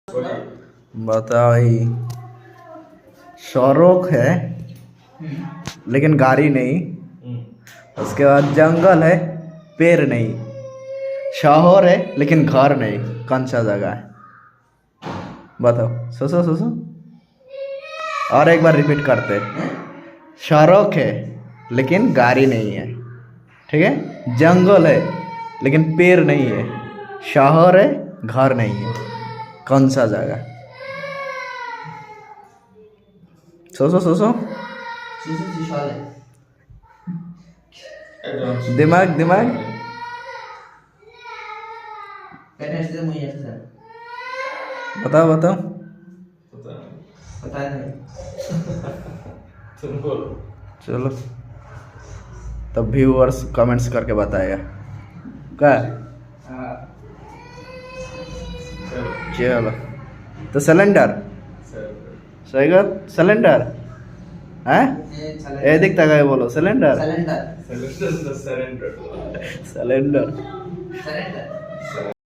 बताओ, सड़क है लेकिन गाड़ी नहीं। उसके बाद जंगल है, पेड़ नहीं। शहर है लेकिन घर नहीं। कौन सा जगह है? बताओ, सोचो सोचो। और एक बार रिपीट करते। सड़क है लेकिन गाड़ी नहीं है, ठीक है। जंगल है लेकिन पेड़ नहीं है। शहर है, घर नहीं है। कौन सा जगह? सोचो सोचो। दिमाग दिमाग। बताओ बताओ। पता नहीं। तुम बोलो। चलो, तब व्यूअर्स कमेंट्स करके बताएगा क्या। चलो, तो सिलेंडर सही बात। सिलेंडर है। ये दिखता है, बोलो सिलेंडर। Cylinder cylinder.